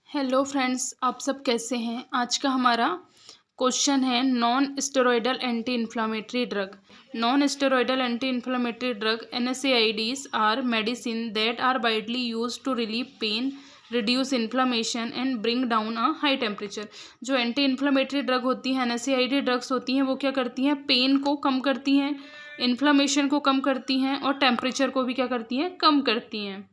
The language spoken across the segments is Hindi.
हेलो फ्रेंड्स, आप सब कैसे हैं। आज का हमारा क्वेश्चन है non steroidal anti inflammatory drug. Non steroidal anti inflammatory drug NSAIDs are medicine that are widely use to relieve pain, reduce inflammation and bring down a high temperature. जो एंटी इन्फ्लामेटरी ड्रग होती हैं, NSAID ड्रग्स होती हैं, वो क्या करती हैं, पेन को कम करती हैं, इन्फ्लामेशन को कम करती हैं और टेम्परेचर को भी क्या करती हैं, कम करती हैं।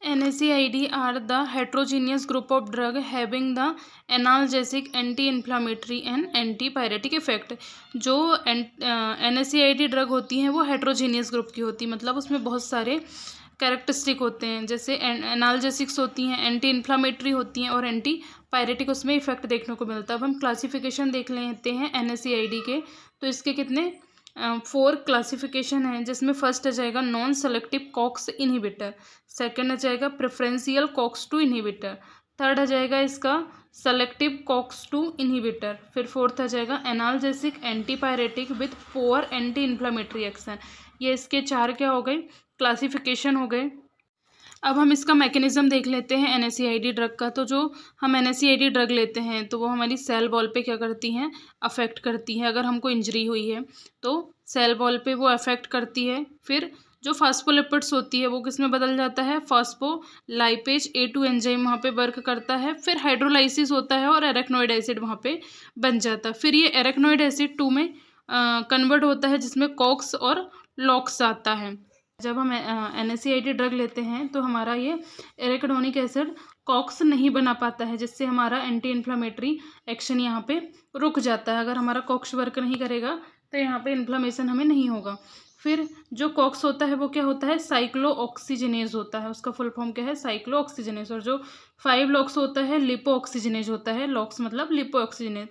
NSAID are the heterogeneous group of drug having the analgesic, anti-inflammatory and antipyretic effect। जो NSAID ड्रग होती हैं वो हेट्रोजीनियस ग्रुप की होती है, मतलब उसमें बहुत सारे कैरेक्टरिस्टिक होते हैं। जैसे एनाल्जेसिक्स होती हैं, एंटी इन्फ्लामेटरी होती हैं और एंटी पायरेटिक उसमें इफेक्ट देखने को मिलता है। अब हम क्लासिफिकेशन देख लेते हैं NSAID के। तो इसके कितने 4 क्लासिफिकेशन है, जिसमें फर्स्ट आ जाएगा non selective COX inhibitor, second आ जाएगा preferential COX two inhibitor, third आ जाएगा इसका सेलेक्टिव कॉक्स टू इनहिबिटर, फिर फोर्थ आ जाएगा analgesic antipyretic with poor anti inflammatory action. ये इसके 4 क्या हो गए, क्लासिफिकेशन हो गए। अब हम इसका मैकेनिज्म देख लेते हैं NSAID ड्रग का। तो जो हम NSAID ड्रग लेते हैं तो वो हमारी सेल वॉल पे क्या करती हैं, अफेक्ट करती है। अगर हमको इंजरी हुई है तो सेल वॉल पे वो अफेक्ट करती है। फिर जो फास्फोलिपिड्स होती है वो किस में बदल जाता है, फास्फोलाइपेज A2 एंजाइम वहाँ पे वर्क करता है। फिर हाइड्रोलाइसिस होता है और एरेक्नोइड एसिड वहाँ पे बन जाता है। फिर ये एरेक्नोइड एसिड 2 में कन्वर्ट होता है, जिसमें कॉक्स और लॉक्स आता है। जब हम NSAID ड्रग लेते हैं तो हमारा ये एरेकिडोनिक एसिड कॉक्स नहीं बना पाता है, जिससे हमारा एंटी इन्फ्लामेटरी एक्शन यहाँ पे रुक जाता है। अगर हमारा कॉक्स वर्क नहीं करेगा तो यहाँ पे इन्फ्लामेशन हमें नहीं होगा। फिर जो कॉक्स होता है वो क्या होता है, साइक्लो ऑक्सीजनेज होता है। उसका फुल फॉर्म क्या है, साइक्लो ऑक्सीजनेज। और जो 5 लॉक्स होता है लिपो ऑक्सीजनेज होता है। लॉक्स मतलब लिपो ऑक्सीजनेज।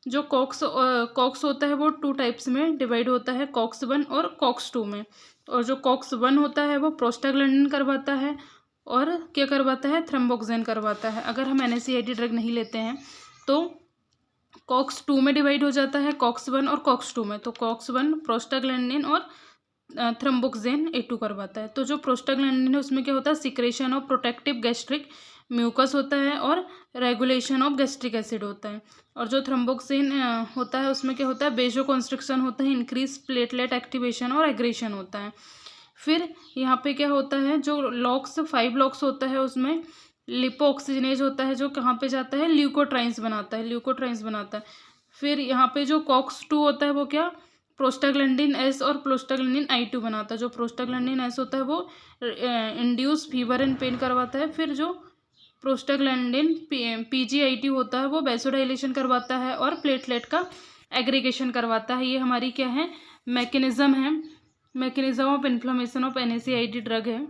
जो कॉक्स होता है वो 2 टाइप्स में डिवाइड होता है, कॉक्स 1 और कॉक्स 2 में। और जो कॉक्स 1 होता है वो प्रोस्टाग्लैंडिन करवाता है और क्या करवाता है, थ्रोम्बोक्सिन करवाता है। अगर हम NSAID ड्रग नहीं लेते हैं तो कॉक्स 2 में डिवाइड हो जाता है, कॉक्स 1 और कॉक्स 2 में। तो कॉक्स 1 प्रोस्टाग्लैंडिन और थ्रोम्बोक्सिन A2 करवाता है। तो जो प्रोस्टाग्लैंडिन है उसमें क्या होता है, secretion of protective gastric mucus होता है और रेगुलेशन ऑफ गैस्ट्रिक एसिड होता है। और जो थ्रोम्बोक्सिन होता है उसमें क्या होता है, बेजो कंस्ट्रिक्शन होता है, इंक्रीज प्लेटलेट एक्टिवेशन और एग्रेशन होता है। फिर यहाँ पे क्या होता है, जो लॉक्स 5 लॉक्स होता है उसमें लिपो ऑक्सीजनेज होता है, जो कहाँ पे जाता है, ल्यूकोट्राइन्स बनाता है। फिर यहाँ पे जो कॉक्स 2 होता है वो क्या, प्रोस्टाग्लैंडिन S और प्रोस्टाग्लैंडिन I2 बनाता है। जो प्रोस्टाग्लैंडिन S होता है वो इंड्यूस फीवर एंड पेन करवाता है। फिर जो प्रोस्टाग्लैंडिन PGI2 होता है वो वैसोडाइलेशन करवाता है और प्लेटलेट का एग्रीगेशन करवाता है। ये हमारी क्या है, मैकेनिज्म है, mechanism of inflammation of NSAID drug है।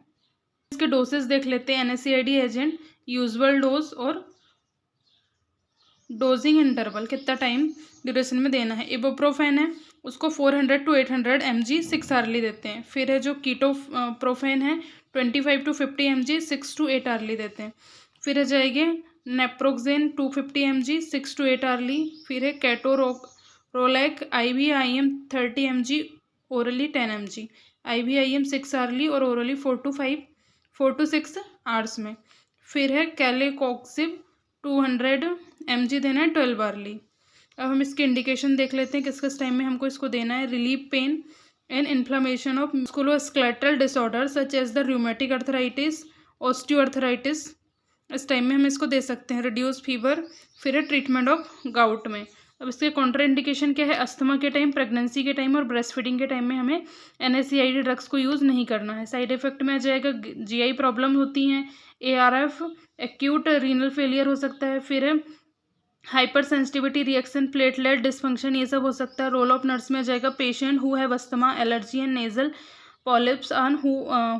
इसके डोसेस देख लेते हैं। NSAID एजेंट यूजुअल डोज और डोजिंग इंटरवल, कितना टाइम ड्यूरेशन में देना है। इबुप्रोफेन है उसको 400 to 800 mg 6 आवर्ली देते हैं। फिर है जो कीटोप्रोफेन है 25 to 50 mg 6 to 8 आवर्ली देते हैं। फिर है जाएंगे नेप्रोक्सेन 250 mg 6 to 8 आवर्ली। फिर है कैटोरोलैक IVIM 30 mg orally 10 mg, IVIM 6 hourly और ओरली 4 to 6 आवर्स में। फिर है कैलेकॉक्सिब 200 mg देना है 12 आवर्ली। अब हम इसके इंडिकेशन देख लेते हैं किस किस टाइम में हमको इसको देना है। Relieve pain and inflammation of musculoskeletal disorder such as the rheumatic arthritis, osteoarthritis, इस टाइम में हम इसको दे सकते हैं। Reduce fever. फिर है ट्रीटमेंट ऑफ गाउट में। अब इसके कॉन्ट्रा इंडिकेशन क्या है, अस्थमा के टाइम, प्रेगनेंसी के टाइम और ब्रेस्ट फीडिंग के टाइम में हमें NSAID ड्रग्स को यूज़ नहीं करना है। साइड इफेक्ट में आ जाएगा GI प्रॉब्लम होती हैं, ARF, एक्यूट रीनल फेलियर हो सकता है। फिर hyper sensitivity reaction, platelet dysfunction, ये सब हो सकता है। रोल ऑफ नर्स में आ जाएगा patient who have asthma, allergy and nasal polyps on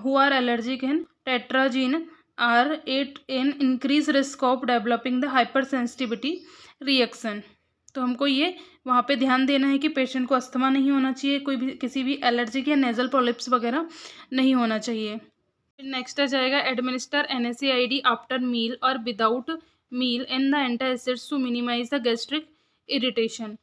who are allergic in tetrazine are at in increase risk of developing the hyper sensitivity reaction. तो हमको ये वहाँ पे ध्यान देना है कि पेशेंट को अस्थमा नहीं होना चाहिए, कोई भी किसी भी एलर्जिक या नेजल पॉलिप्स वगैरह नहीं होना चाहिए। नेक्स्ट आ जाएगा एडमिनिस्टर NSAID आफ्टर मील और without meal in the antacids to minimise the gastric irritation.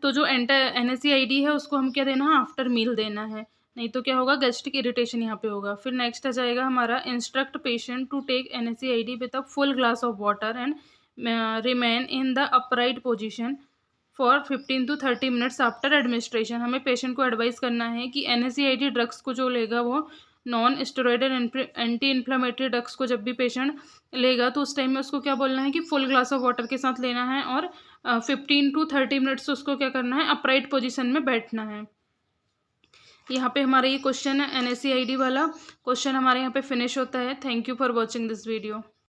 तो जो NSAID है उसको हम क्या देना है, आफ्टर मील देना है। नहीं तो क्या होगा, गैस्ट्रिक इरिटेशन यहाँ पे होगा। फिर नेक्स्ट आ जाएगा हमारा, instruct patient to take NSAID with a full glass of water and remain in the upright position for 15 to 30 minutes after administration. हमें पेशेंट को एडवाइस करना है कि NSAID ड्रग्स को जो लेगा वो non steroidal anti inflammatory drugs को जब भी पेशेंट लेगा तो उस टाइम में उसको क्या बोलना है कि फुल ग्लास ऑफ वाटर के साथ लेना है और 15 to 30 मिनट्स उसको क्या करना है, अपराइट पोजिशन में बैठना है। यहाँ पे हमारा ये क्वेश्चन है NSAID वाला क्वेश्चन हमारे यहाँ पे फिनिश होता है। Thank you for watching this video.